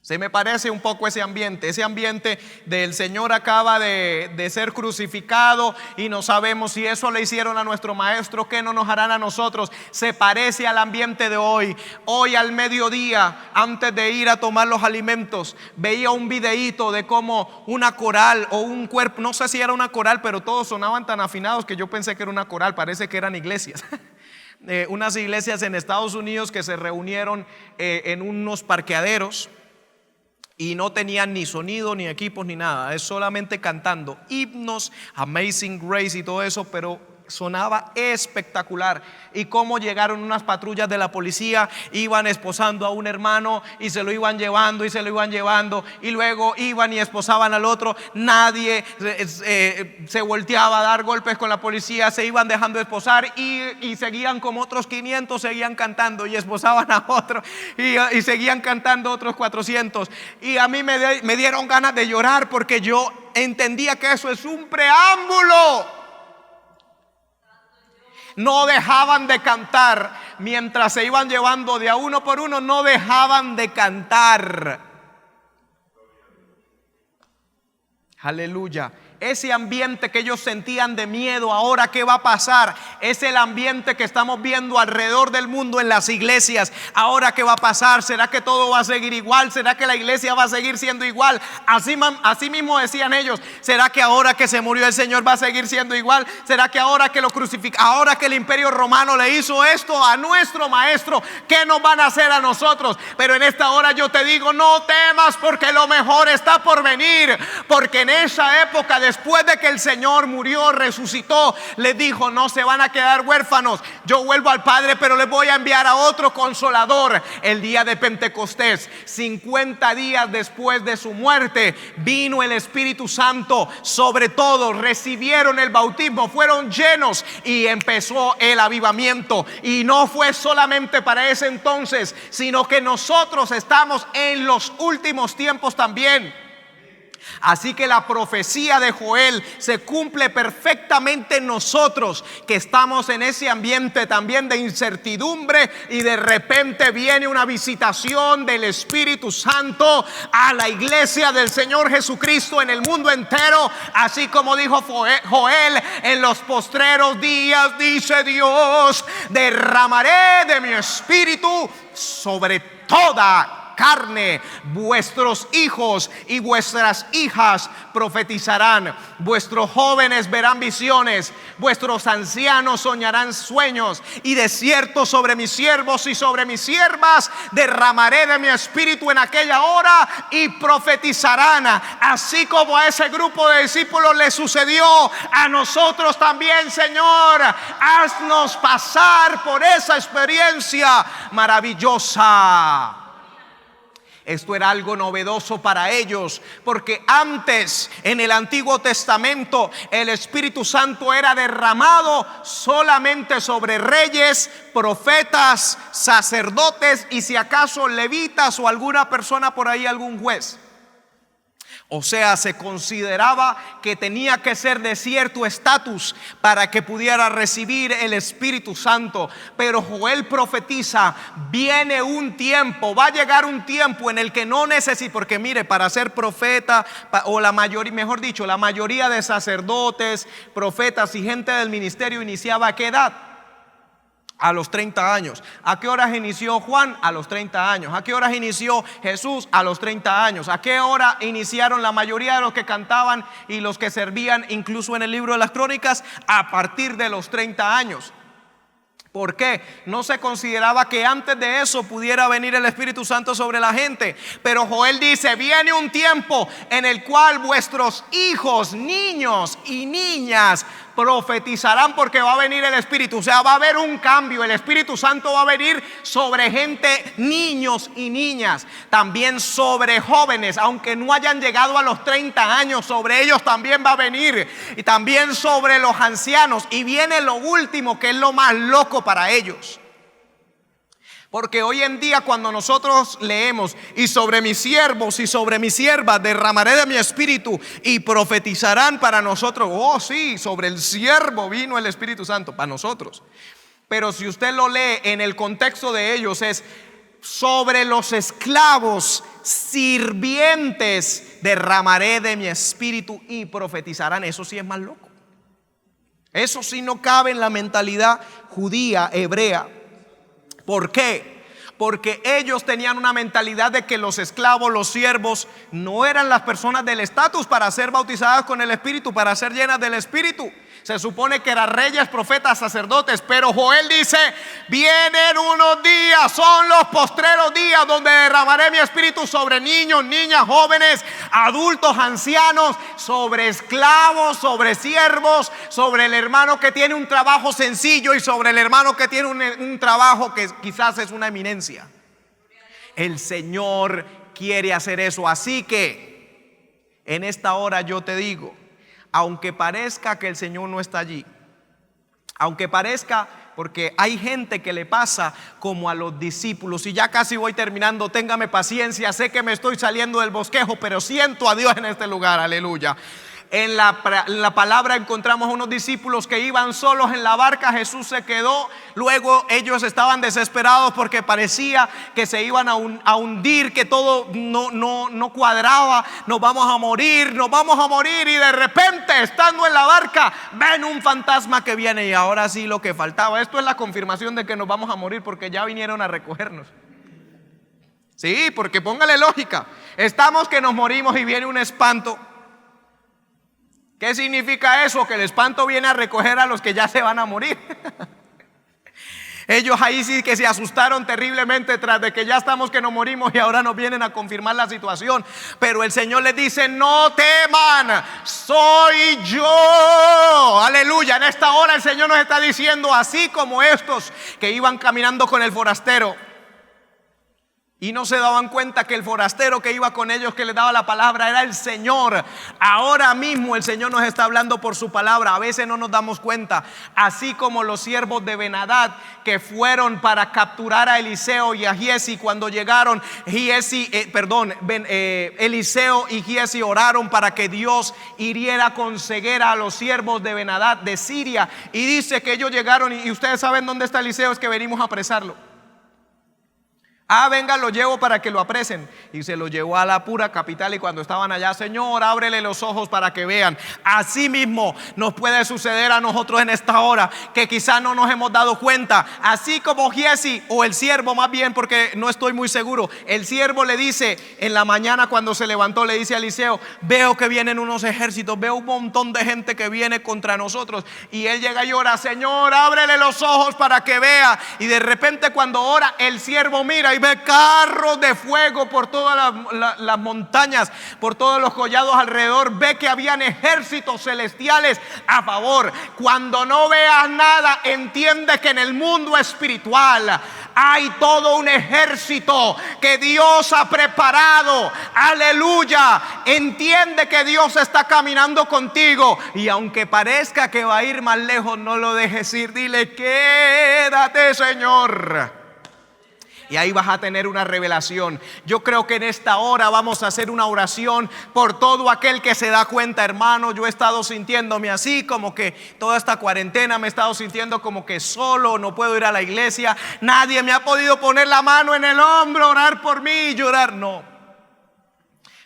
Se me parece un poco ese ambiente del Señor acaba de ser crucificado y no sabemos si eso le hicieron a nuestro maestro, ¿qué no nos harán a nosotros? Se parece al ambiente de hoy. Hoy al mediodía, antes de ir a tomar los alimentos, veía un videíto de cómo una coral o un cuerpo, no sé si era una coral, pero todos sonaban tan afinados que yo pensé que era una coral, parece que eran iglesias. Unas iglesias en Estados Unidos que se reunieron en unos parqueaderos. Y no tenían ni sonido, ni equipos, ni nada. Es solamente cantando himnos, Amazing Grace y todo eso, pero sonaba espectacular. Y cómo llegaron unas patrullas de la policía, iban esposando a un hermano y se lo iban llevando y se lo iban llevando, y luego iban y esposaban al otro. Nadie se volteaba a dar golpes con la policía, se iban dejando esposar y seguían como otros 500, seguían cantando y esposaban a otro y seguían cantando otros 400. Y a mí me dieron ganas de llorar, porque yo entendía que eso es un preámbulo. No dejaban de cantar mientras se iban llevando de a uno por uno, no dejaban de cantar. Aleluya. Ese ambiente que ellos sentían de miedo, ahora qué va a pasar, es el ambiente que estamos viendo alrededor del mundo en las iglesias. Ahora qué va a pasar, ¿será que todo va a seguir igual? ¿Será que la iglesia va a seguir siendo igual? Así mismo decían ellos. ¿Será que ahora que se murió el Señor va a seguir siendo igual? ¿Será que ahora que lo crucificaron, ahora que el imperio romano le hizo esto a nuestro maestro, qué nos van a hacer a nosotros? Pero en esta hora yo te digo, no temas, porque lo mejor está por venir. Porque en esa época, después de que el Señor murió, resucitó, les dijo, no se van a quedar huérfanos. Yo vuelvo al Padre, pero les voy a enviar a otro consolador. El día de Pentecostés, 50 días después de su muerte, vino el Espíritu Santo sobre todos, recibieron el bautismo, fueron llenos y empezó el avivamiento. Y no fue solamente para ese entonces, sino que nosotros estamos en los últimos tiempos también. Así que la profecía de Joel se cumple perfectamente en nosotros, que estamos en ese ambiente también de incertidumbre, y de repente viene una visitación del Espíritu Santo a la iglesia del Señor Jesucristo en el mundo entero. Así como dijo Joel, en los postreros días, dice Dios, derramaré de mi espíritu sobre toda carne. Vuestros hijos y vuestras hijas profetizarán, vuestros jóvenes verán visiones, vuestros ancianos soñarán sueños, y de cierto sobre mis siervos y sobre mis siervas derramaré de mi espíritu en aquella hora, y profetizarán. Así como a ese grupo de discípulos le sucedió, a nosotros también, Señor, haznos pasar por esa experiencia maravillosa. Esto era algo novedoso para ellos, porque antes, en el Antiguo Testamento, el Espíritu Santo era derramado solamente sobre reyes, profetas, sacerdotes y si acaso levitas o alguna persona por ahí, algún juez. O sea, se consideraba que tenía que ser de cierto estatus para que pudiera recibir el Espíritu Santo. Pero Joel profetiza, viene un tiempo, va a llegar un tiempo en el que no necesita, porque mire, para ser profeta, o la mayoría, mejor dicho, la mayoría de sacerdotes, profetas y gente del ministerio iniciaba ¿a qué edad? A los 30 años. ¿A qué horas inició Juan? A los 30 años. ¿A qué horas inició Jesús? A los 30 años. ¿A qué hora iniciaron la mayoría de los que cantaban y los que servían, incluso en el libro de las crónicas? A partir de los 30 años. ¿Por qué? No se consideraba que antes de eso pudiera venir el Espíritu Santo sobre la gente. Pero Joel dice, viene un tiempo en el cual vuestros hijos, niños y niñas profetizarán, porque va a venir el Espíritu. O sea, va a haber un cambio. El Espíritu Santo va a venir sobre gente, niños y niñas. También sobre jóvenes, aunque no hayan llegado a los 30 años, sobre ellos también va a venir. Y también sobre los ancianos. Y viene lo último, que es lo más loco para ellos. Porque hoy en día cuando nosotros leemos, y sobre mis siervos y sobre mis siervas derramaré de mi espíritu y profetizarán, para nosotros, oh sí, sobre el siervo vino el Espíritu Santo, para nosotros. Pero si usted lo lee en el contexto de ellos, es sobre los esclavos sirvientes derramaré de mi espíritu y profetizarán. Eso sí es más loco. Eso sí no cabe en la mentalidad judía, hebrea. ¿Por qué? Porque ellos tenían una mentalidad de que los esclavos, los siervos, no eran las personas del estatus para ser bautizadas con el Espíritu, para ser llenas del Espíritu. Se supone que eran reyes, profetas, sacerdotes. Pero Joel dice, vienen unos días, son los postreros días, donde derramaré mi espíritu sobre niños, niñas, jóvenes, adultos, ancianos, sobre esclavos, sobre siervos, sobre el hermano que tiene un trabajo sencillo y sobre el hermano que tiene un trabajo que quizás es una eminencia. El Señor quiere hacer eso. Así que en esta hora yo te digo, aunque parezca que el Señor no está allí, aunque parezca, porque hay gente que le pasa como a los discípulos, y ya casi voy terminando, téngame paciencia, sé que me estoy saliendo del bosquejo, pero siento a Dios en este lugar, aleluya. En la palabra encontramos unos discípulos que iban solos en la barca. Jesús se quedó. Luego ellos estaban desesperados porque parecía que se iban a hundir, que todo no cuadraba. Nos vamos a morir. Y de repente, estando en la barca, ven un fantasma que viene. Y ahora sí, lo que faltaba. Esto es la confirmación de que nos vamos a morir, porque ya vinieron a recogernos. Sí, porque póngale lógica. Estamos que nos morimos y viene un espanto. ¿Qué significa eso? Que el espanto viene a recoger a los que ya se van a morir. Ellos ahí sí que se asustaron terriblemente tras de que ya estamos que nos morimos y ahora nos vienen a confirmar la situación. Pero el Señor les dice, no teman, soy yo. Aleluya, en esta hora el Señor nos está diciendo, así como estos que iban caminando con el forastero y no se daban cuenta que el forastero que iba con ellos, que les daba la palabra, era el Señor. Ahora mismo el Señor nos está hablando por su palabra. A veces no nos damos cuenta. Así como los siervos de Ben-Hadad que fueron para capturar a Eliseo y a Giezi, cuando llegaron, Eliseo y Giezi oraron para que Dios hiriera con ceguera a los siervos de Ben-Hadad de Siria. Y dice que ellos llegaron, y ustedes saben dónde está Eliseo, es que venimos a apresarlo. Venga, lo llevo para que lo apresen. Y se lo llevó a la pura capital. Y cuando estaban allá, Señor, ábrele los ojos para que vean. Así mismo nos puede suceder a nosotros en esta hora, que quizás no nos hemos dado cuenta. Así como Giezi, o el siervo más bien, porque no estoy muy seguro. El siervo le dice en la mañana, cuando se levantó, le dice a Eliseo, veo que vienen unos ejércitos, veo un montón de gente que viene contra nosotros. Y él llega y ora, Señor, ábrele los ojos para que vea. Y de repente cuando ora, el siervo mira y ve carros de fuego por todas las montañas, por todos los collados alrededor. Ve que habían ejércitos celestiales a favor. Cuando no veas nada, entiende que en el mundo espiritual hay todo un ejército que Dios ha preparado. Aleluya. Entiende que Dios está caminando contigo, y aunque parezca que va a ir más lejos, no lo dejes ir. Dile, quédate, Señor. Y ahí vas a tener una revelación. Yo creo que en esta hora vamos a hacer una oración por todo aquel que se da cuenta, hermano. Yo he estado sintiéndome así, como que toda esta cuarentena me he estado sintiendo como que solo, no puedo ir a la iglesia. Nadie me ha podido poner la mano en el hombro, orar por mí y llorar. No.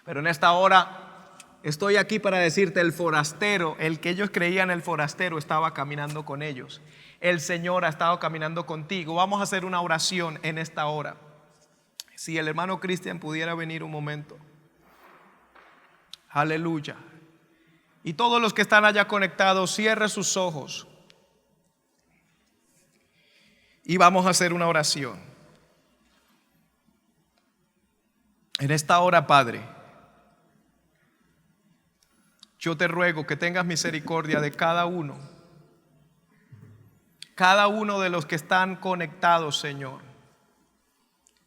Pero en esta hora estoy aquí para decirte, el forastero, el que ellos creían el forastero, estaba caminando con ellos. El Señor ha estado caminando contigo. Vamos a hacer una oración en esta hora. Si el hermano Cristian pudiera venir un momento. Aleluya. Y todos los que están allá conectados, cierre sus ojos. Y vamos a hacer una oración. En esta hora, Padre, yo te ruego que tengas misericordia de cada uno de los que están conectados, Señor,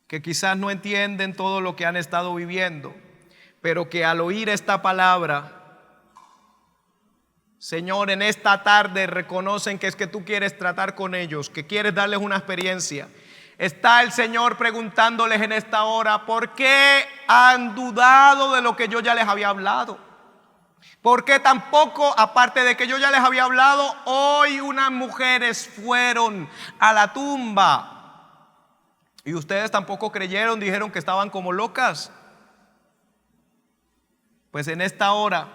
que quizás no entienden todo lo que han estado viviendo, pero que al oír esta palabra, Señor, en esta tarde reconocen que es que tú quieres tratar con ellos, que quieres darles una experiencia. Está el Señor preguntándoles en esta hora, ¿por qué han dudado de lo que yo ya les había hablado? Porque tampoco, aparte de que yo ya les había hablado, hoy unas mujeres fueron a la tumba y ustedes tampoco creyeron, dijeron que estaban como locas. Pues en esta hora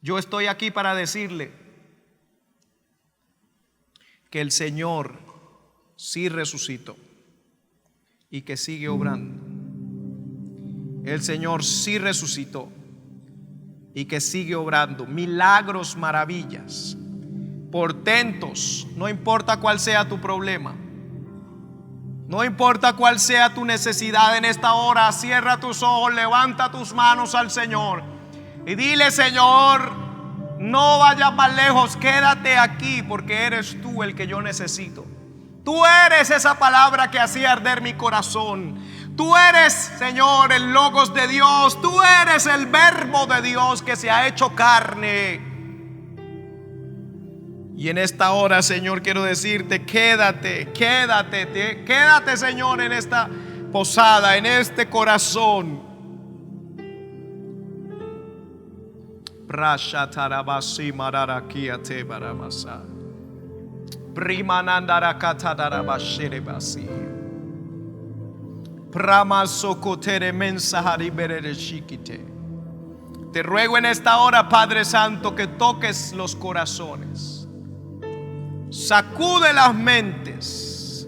yo estoy aquí para decirle que el Señor sí resucitó y que sigue obrando. El Señor sí resucitó y que sigue obrando milagros, maravillas, portentos. No importa cuál sea tu problema, no importa cuál sea tu necesidad en esta hora, cierra tus ojos, levanta tus manos al Señor y dile: Señor, no vayas más lejos, quédate aquí, porque eres tú el que yo necesito. Tú eres esa palabra que hacía arder mi corazón. Tú eres, Señor, el Logos de Dios. Tú eres el Verbo de Dios que se ha hecho carne. Y en esta hora, Señor, quiero decirte: quédate, Señor, en esta posada, en este corazón. Te ruego en esta hora, Padre Santo, que toques los corazones, sacude las mentes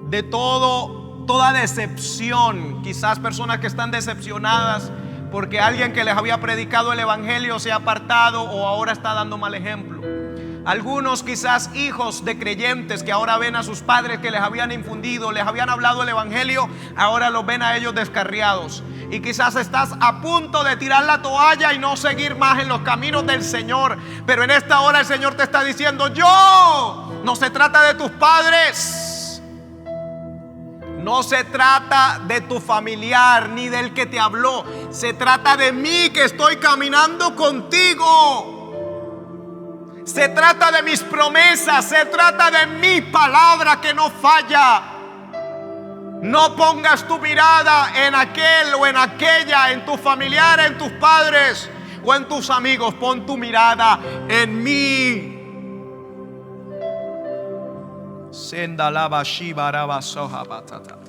de toda decepción. Quizás personas que están decepcionadas porque alguien que les había predicado el evangelio se ha apartado o ahora está dando mal ejemplo. Algunos quizás hijos de creyentes que ahora ven a sus padres que les habían infundido, les habían hablado el evangelio, ahora los ven a ellos descarriados. Y quizás estás a punto de tirar la toalla y no seguir más en los caminos del Señor. Pero en esta hora el Señor te está diciendo: no se trata de tus padres, no se trata de tu familiar ni del que te habló. Se trata de mí, que estoy caminando contigo. Se trata de mis promesas, se trata de mi palabra que no falla. No pongas tu mirada en aquel o en aquella, en tu familiar, en tus padres o en tus amigos. Pon tu mirada en mí. Sendalaba shibaraba soha batata.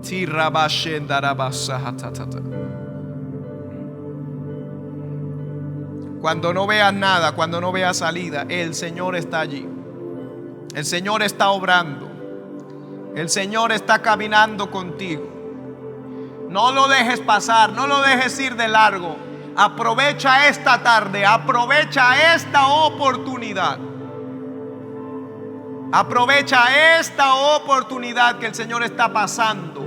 Tiraba shendaraba sahatatata. Cuando no veas nada, cuando no veas salida, el Señor está allí. El Señor está obrando. El Señor está caminando contigo. No lo dejes pasar, no lo dejes ir de largo. Aprovecha esta tarde, aprovecha esta oportunidad. Aprovecha esta oportunidad que el Señor está pasando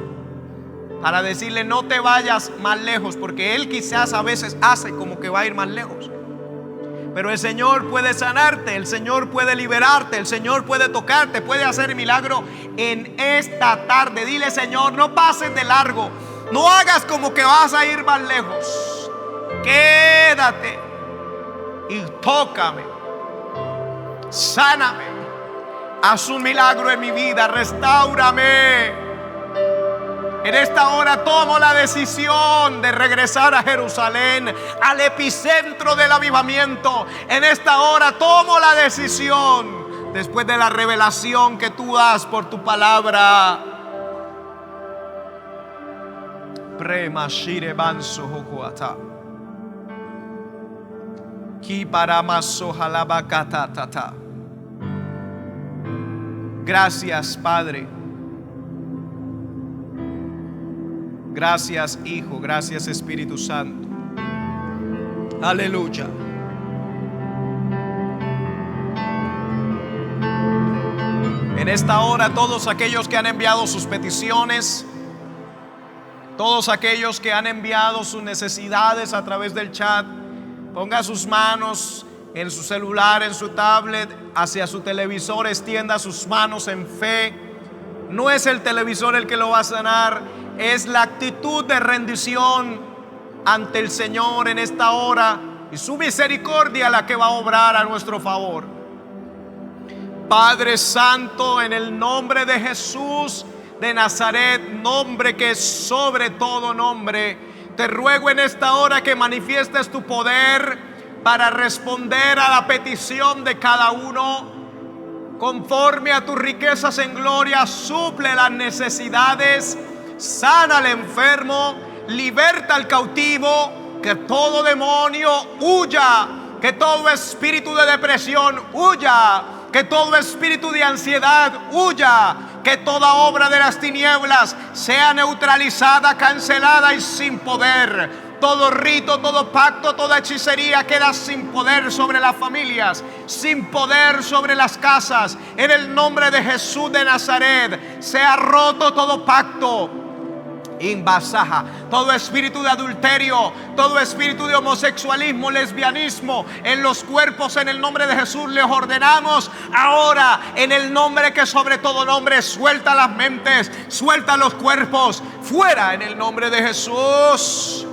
para decirle: no te vayas más lejos, porque Él quizás a veces hace como que va a ir más lejos. Pero el Señor puede sanarte, el Señor puede liberarte, el Señor puede tocarte, puede hacer milagro en esta tarde. Dile: Señor, no pases de largo, no hagas como que vas a ir más lejos. Quédate y tócame, sáname, Haz un milagro en mi vida, restáurame. En esta hora tomo la decisión de regresar a Jerusalén, al epicentro del avivamiento. En esta hora tomo la decisión, después de la revelación que tú das por tu palabra. Premashire banso hokuata. Ki paramaso halabakata tata. Gracias, Padre. Gracias, Hijo. Gracias, Espíritu Santo. Aleluya. En esta hora, todos aquellos que han enviado sus peticiones, todos aquellos que han enviado sus necesidades a través del chat, ponga sus manos en su celular, en su tablet, hacia su televisor, extienda sus manos en fe. No es el televisor el que lo va a sanar, es la actitud de rendición ante el Señor en esta hora y su misericordia la que va a obrar a nuestro favor. Padre Santo, en el nombre de Jesús de Nazaret, nombre que es sobre todo nombre, te ruego en esta hora que manifiestes tu poder para responder a la petición de cada uno. Conforme a tus riquezas en gloria, suple las necesidades, sana al enfermo, liberta al cautivo, que todo demonio huya, que todo espíritu de depresión huya, que todo espíritu de ansiedad huya, que toda obra de las tinieblas sea neutralizada, cancelada y sin poder. Todo rito, todo pacto, toda hechicería queda sin poder sobre las familias, sin poder sobre las casas. En el nombre de Jesús de Nazaret, sea roto todo pacto. Invasaja, todo espíritu de adulterio, todo espíritu de homosexualismo, lesbianismo en los cuerpos, en el nombre de Jesús les ordenamos ahora, en el nombre que sobre todo nombre, suelta las mentes, suelta los cuerpos, fuera en el nombre de Jesús.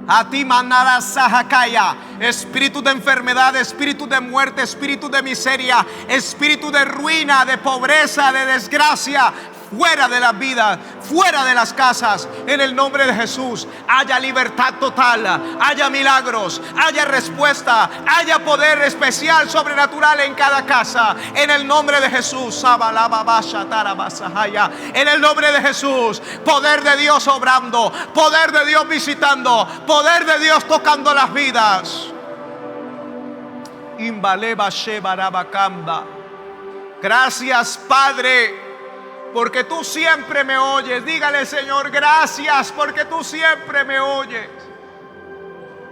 A ti manada Sahakaya, espíritu de enfermedad, espíritu de muerte, espíritu de miseria, espíritu de ruina, de pobreza, de desgracia, fuera de las vidas, fuera de las casas, en el nombre de Jesús. Haya libertad total, haya milagros, haya respuesta, haya poder especial, sobrenatural en cada casa, en el nombre de Jesús. En el nombre de Jesús, poder de Dios obrando, poder de Dios visitando, poder de Dios tocando las vidas. Gracias, Padre, porque tú siempre me oyes. Dígale, Señor, gracias porque tú siempre me oyes.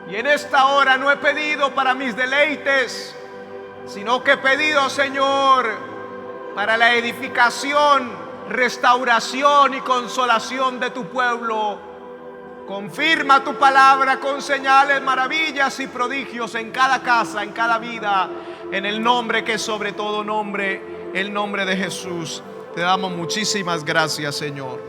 Y en esta hora no he pedido para mis deleites, sino que he pedido, Señor, para la edificación, restauración y consolación de tu pueblo. Confirma tu palabra con señales, maravillas y prodigios en cada casa, en cada vida, en el nombre que es sobre todo nombre, el nombre de Jesús. Te damos muchísimas gracias, Señor.